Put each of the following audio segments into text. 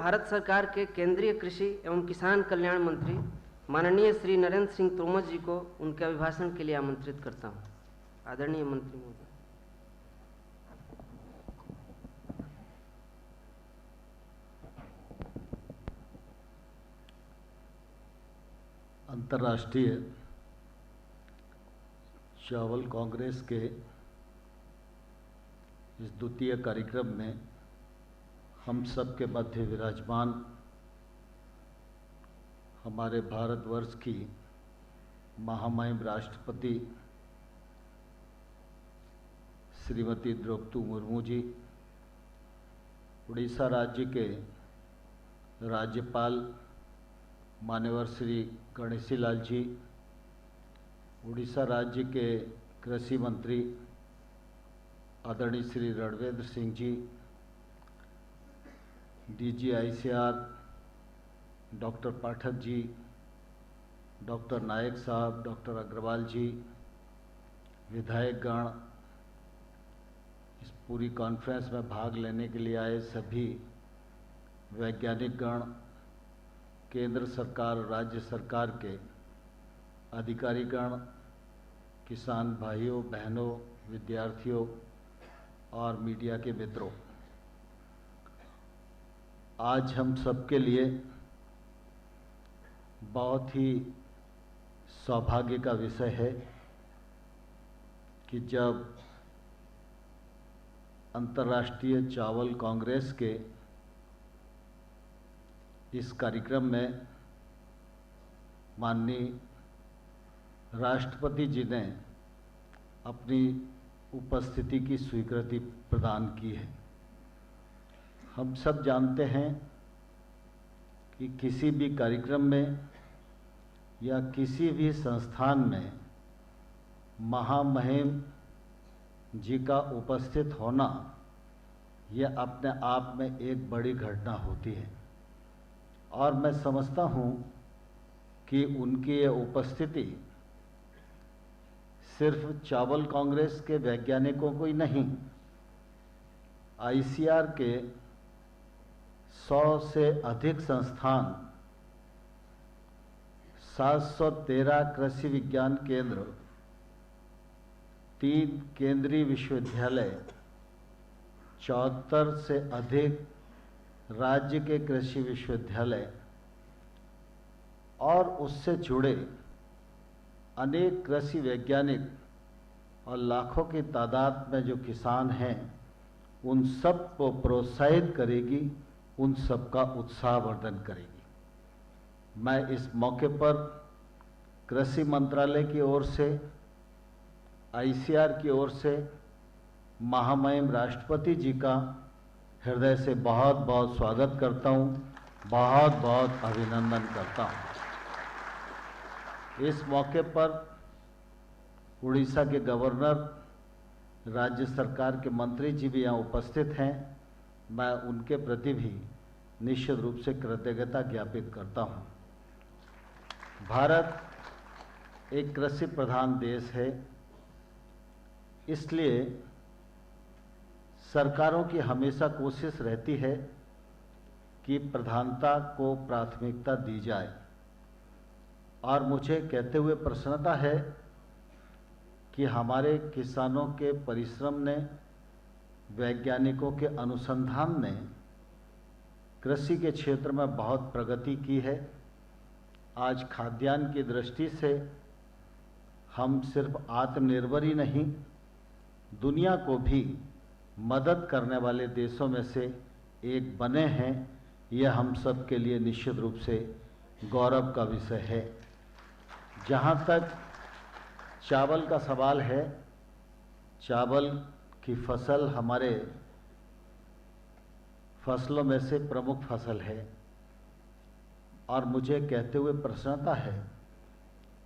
भारत सरकार के केंद्रीय कृषि एवं किसान कल्याण मंत्री माननीय श्री नरेंद्र सिंह तोमर जी को उनके अभिभाषण के लिए आमंत्रित करता हूं। आदरणीय मंत्री महोदय। अंतर्राष्ट्रीय चावल कांग्रेस के इस द्वितीय कार्यक्रम में हम सब के मध्य विराजमान हमारे भारतवर्ष की महामहिम राष्ट्रपति श्रीमती द्रौपदी मुर्मू जी, उड़ीसा राज्य के राज्यपाल मान्यवर श्री गणेशी लाल जी, उड़ीसा राज्य के कृषि मंत्री आदरणीय Shri Ranvendra Singh ji, DG ICR doctor Pathak ji, doctor नायक साहब, डॉक्टर अग्रवाल जी, विधायकगण, इस पूरी कॉन्फ्रेंस में भाग लेने के लिए आए सभी वैज्ञानिक गण, केंद्र सरकार और राज्य सरकार के अधिकारीगण, किसान भाइयों बहनों, विद्यार्थियों और मीडिया के मित्रों, आज हम सबके लिए बहुत ही सौभाग्य का विषय है कि जब अंतर्राष्ट्रीय चावल कांग्रेस के इस कार्यक्रम में माननीय राष्ट्रपति जी ने अपनी उपस्थिति की स्वीकृति प्रदान की है। हम सब जानते हैं कि किसी भी कार्यक्रम में या किसी भी संस्थान में महामहिम जी का उपस्थित होना यह अपने आप में एक बड़ी घटना होती है और मैं समझता हूँ कि उनकी ये उपस्थिति सिर्फ चावल कांग्रेस के वैज्ञानिकों को ही नहीं, ICR के 100 से अधिक संस्थान, 713 कृषि विज्ञान केंद्र, 3 केंद्रीय विश्वविद्यालय, 74 से अधिक राज्य के कृषि विश्वविद्यालय और उससे जुड़े अनेक कृषि वैज्ञानिक और लाखों की तादाद में जो किसान हैं, उन सब को प्रोत्साहित करेगी, उन सब का उत्साहवर्धन करेगी। मैं इस मौके पर कृषि मंत्रालय की ओर से, ICR की ओर से महामहिम राष्ट्रपति जी का हृदय से बहुत बहुत स्वागत करता हूँ, बहुत बहुत अभिनंदन करता हूँ। इस मौके पर उड़ीसा के गवर्नर, राज्य सरकार के मंत्री जी भी यहाँ उपस्थित हैं। मैं उनके प्रति भी निश्चित रूप से कृतज्ञता ज्ञापित करता हूँ। भारत एक कृषि प्रधान देश है, इसलिए सरकारों की हमेशा कोशिश रहती है कि प्रधानता को प्राथमिकता दी जाए और मुझे कहते हुए प्रसन्नता है कि हमारे किसानों के परिश्रम ने, वैज्ञानिकों के अनुसंधान ने कृषि के क्षेत्र में बहुत प्रगति की है। आज खाद्यान्न की दृष्टि से हम सिर्फ आत्मनिर्भर ही नहीं, दुनिया को भी मदद करने वाले देशों में से एक बने हैं। यह हम सब के लिए निश्चित रूप से गौरव का विषय है। जहाँ तक चावल का सवाल है, चावल की फसल हमारे फसलों में से प्रमुख फसल है और मुझे कहते हुए प्रसन्नता है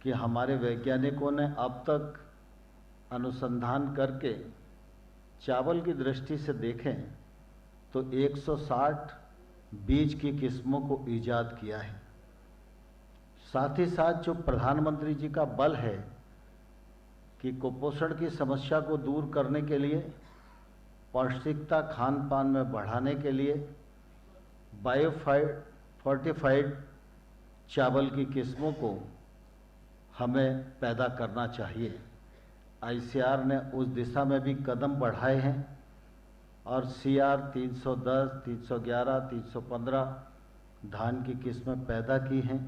कि हमारे वैज्ञानिकों ने अब तक अनुसंधान करके चावल की दृष्टि से देखें तो 160 बीज की किस्मों को ईजाद किया है। साथ ही साथ जो प्रधानमंत्री जी का बल है कि कुपोषण की समस्या को दूर करने के लिए, पौष्टिकता खान पान में बढ़ाने के लिए बायोफोर्टिफाइड चावल की किस्मों को हमें पैदा करना चाहिए। आईसीआर ने उस दिशा में भी कदम बढ़ाए हैं और सीआर 310, 311, 315 धान की किस्में पैदा की हैं।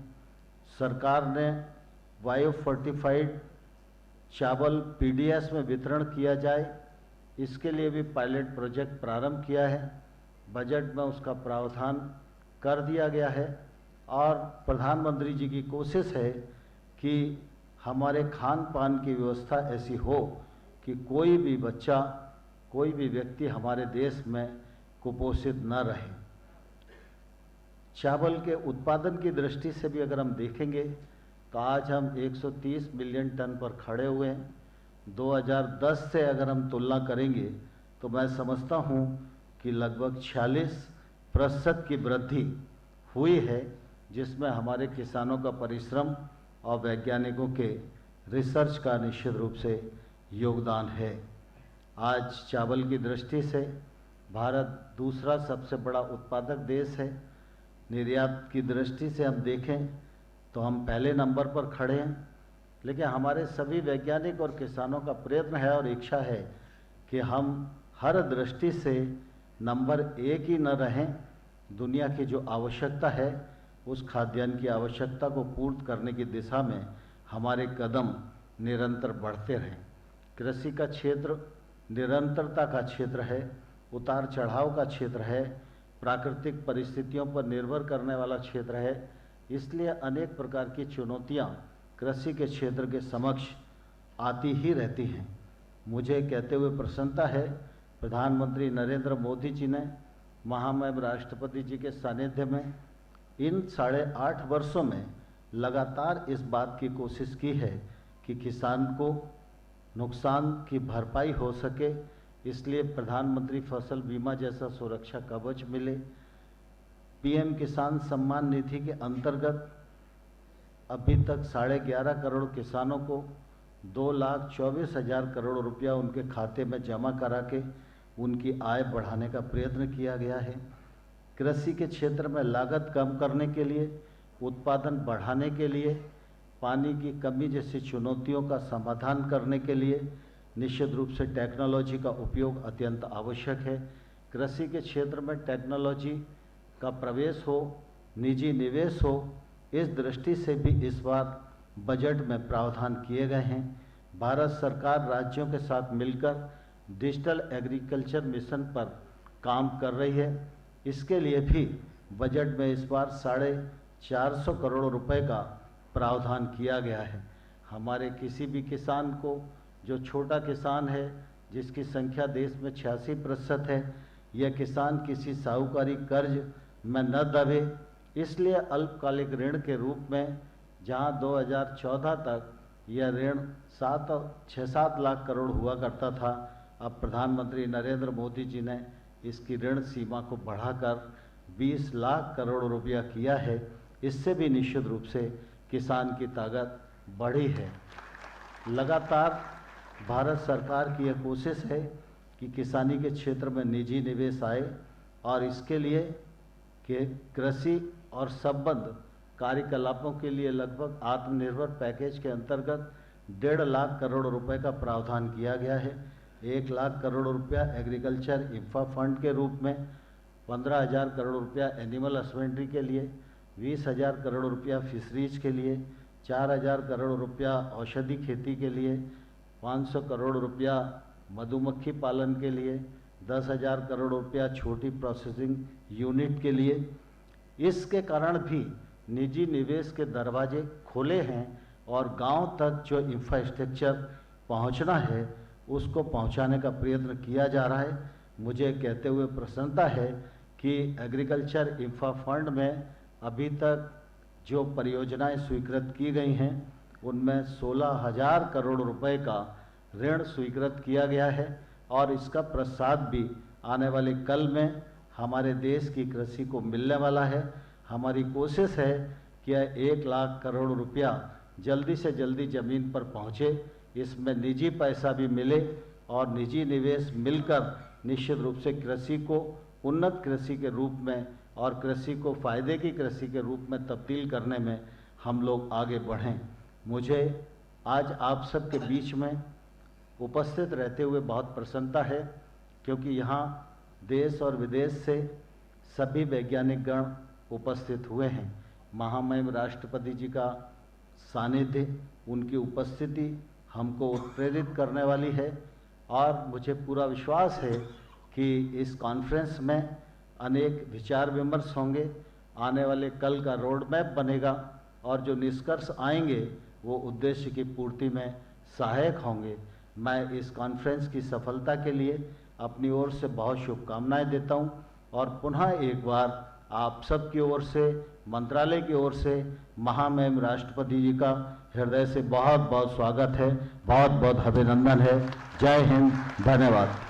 सरकार ने बायोफोर्टिफाइड चावल पीडीएस में वितरण किया जाए, इसके लिए भी पायलट प्रोजेक्ट प्रारंभ किया है। बजट में उसका प्रावधान कर दिया गया है और प्रधानमंत्री जी की कोशिश है कि हमारे खान पान की व्यवस्था ऐसी हो कि कोई भी बच्चा, कोई भी व्यक्ति हमारे देश में कुपोषित न रहे। चावल के उत्पादन की दृष्टि से भी अगर हम देखेंगे तो आज हम 130 मिलियन टन पर खड़े हुए हैं। 2010 से अगर हम तुलना करेंगे तो मैं समझता हूं कि लगभग 46% की वृद्धि हुई है, जिसमें हमारे किसानों का परिश्रम और वैज्ञानिकों के रिसर्च का निश्चित रूप से योगदान है। आज चावल की दृष्टि से भारत दूसरा सबसे बड़ा उत्पादक देश है। निर्यात की दृष्टि से हम देखें तो हम पहले नंबर पर खड़े हैं, लेकिन हमारे सभी वैज्ञानिक और किसानों का प्रयत्न है और इच्छा है कि हम हर दृष्टि से नंबर 1 ही न रहें। दुनिया की जो आवश्यकता है उस खाद्यान्न की आवश्यकता को पूर्ण करने की दिशा में हमारे कदम निरंतर बढ़ते रहें। कृषि का क्षेत्र निरंतरता का क्षेत्र है, उतार चढ़ाव का क्षेत्र है, प्राकृतिक परिस्थितियों पर निर्भर करने वाला क्षेत्र है। इसलिए अनेक प्रकार की चुनौतियां कृषि के क्षेत्र के समक्ष आती ही रहती हैं। मुझे कहते हुए प्रसन्नता है, प्रधानमंत्री नरेंद्र मोदी जी ने महामहिम राष्ट्रपति जी के सानिध्य में इन 8.5 वर्षों में लगातार इस बात की कोशिश की है कि किसान को नुकसान की भरपाई हो सके। इसलिए प्रधानमंत्री फसल बीमा जैसा सुरक्षा कवच मिले। पीएम किसान सम्मान निधि के अंतर्गत अभी तक 11.5 करोड़ किसानों को 2,24,000 करोड़ रुपया उनके खाते में जमा करा के उनकी आय बढ़ाने का प्रयत्न किया गया है। कृषि के क्षेत्र में लागत कम करने के लिए, उत्पादन बढ़ाने के लिए, पानी की कमी जैसी चुनौतियों का समाधान करने के लिए निश्चित रूप से टेक्नोलॉजी का उपयोग अत्यंत आवश्यक है। कृषि के क्षेत्र में टेक्नोलॉजी का प्रवेश हो, निजी निवेश हो, इस दृष्टि से भी इस बार बजट में प्रावधान किए गए हैं। भारत सरकार राज्यों के साथ मिलकर डिजिटल एग्रीकल्चर मिशन पर काम कर रही है। इसके लिए भी बजट में इस बार 450 करोड़ रुपए का प्रावधान किया गया है। हमारे किसी भी किसान को, जो छोटा किसान है जिसकी संख्या देश में 86% है, यह किसान किसी साहूकारी कर्ज में न दबे, इसलिए अल्पकालिक ऋण के रूप में जहां 2014 तक यह ऋण 6-7 लाख करोड़ हुआ करता था, अब प्रधानमंत्री नरेंद्र मोदी जी ने इसकी ऋण सीमा को बढ़ाकर 20 लाख करोड़ रुपया किया है। इससे भी निश्चित रूप से किसान की ताकत बढ़ी है। लगातार भारत सरकार की यह कोशिश है कि किसानी के क्षेत्र में निजी निवेश आए और इसके लिए कि कृषि और संबद्ध कार्यकलापों के लिए लगभग आत्मनिर्भर पैकेज के अंतर्गत 1.5 लाख करोड़ रुपए का प्रावधान किया गया है। 1 लाख करोड़ रुपया एग्रीकल्चर इंफ्रा फंड के रूप में, 15,000 करोड़ रुपया एनिमल हस्बेंड्री के लिए, 20,000 करोड़ रुपया फिशरीज के लिए, 4,000 करोड़ रुपया औषधि खेती के लिए, 500 करोड़ रुपया मधुमक्खी पालन के लिए, 10,000 करोड़ रुपया छोटी प्रोसेसिंग यूनिट के लिए। इसके कारण भी निजी निवेश के दरवाजे खुले हैं और गांव तक जो इंफ्रास्ट्रक्चर पहुंचना है उसको पहुंचाने का प्रयत्न किया जा रहा है। मुझे कहते हुए प्रसन्नता है कि एग्रीकल्चर इंफ्रा फंड में अभी तक जो परियोजनाएं स्वीकृत की गई हैं उनमें 16,000 करोड़ रुपए का ऋण स्वीकृत किया गया है और इसका प्रसाद भी आने वाले कल में हमारे देश की कृषि को मिलने वाला है। हमारी कोशिश है कि 1 लाख करोड़ रुपया जल्दी से जल्दी ज़मीन पर पहुँचे, इसमें निजी पैसा भी मिले और निजी निवेश मिलकर निश्चित रूप से कृषि को उन्नत कृषि के रूप में और कृषि को फायदे की कृषि के रूप में तब्दील करने में हम लोग आगे बढ़ें। मुझे आज आप सबके बीच में उपस्थित रहते हुए बहुत प्रसन्नता है, क्योंकि यहाँ देश और विदेश से सभी वैज्ञानिक गण उपस्थित हुए हैं। महामहिम राष्ट्रपति जी का सानिध्य, उनकी उपस्थिति हमको उत्प्रेरित करने वाली है और मुझे पूरा विश्वास है कि इस कॉन्फ्रेंस में अनेक विचार विमर्श होंगे, आने वाले कल का रोड मैप बनेगा और जो निष्कर्ष आएंगे वो उद्देश्य की पूर्ति में सहायक होंगे। मैं इस कॉन्फ्रेंस की सफलता के लिए अपनी ओर से बहुत शुभकामनाएं देता हूं और पुनः एक बार आप सब की ओर से, मंत्रालय की ओर से महामहिम राष्ट्रपति जी का हृदय से बहुत बहुत स्वागत है, बहुत बहुत अभिनंदन है। जय हिंद, धन्यवाद।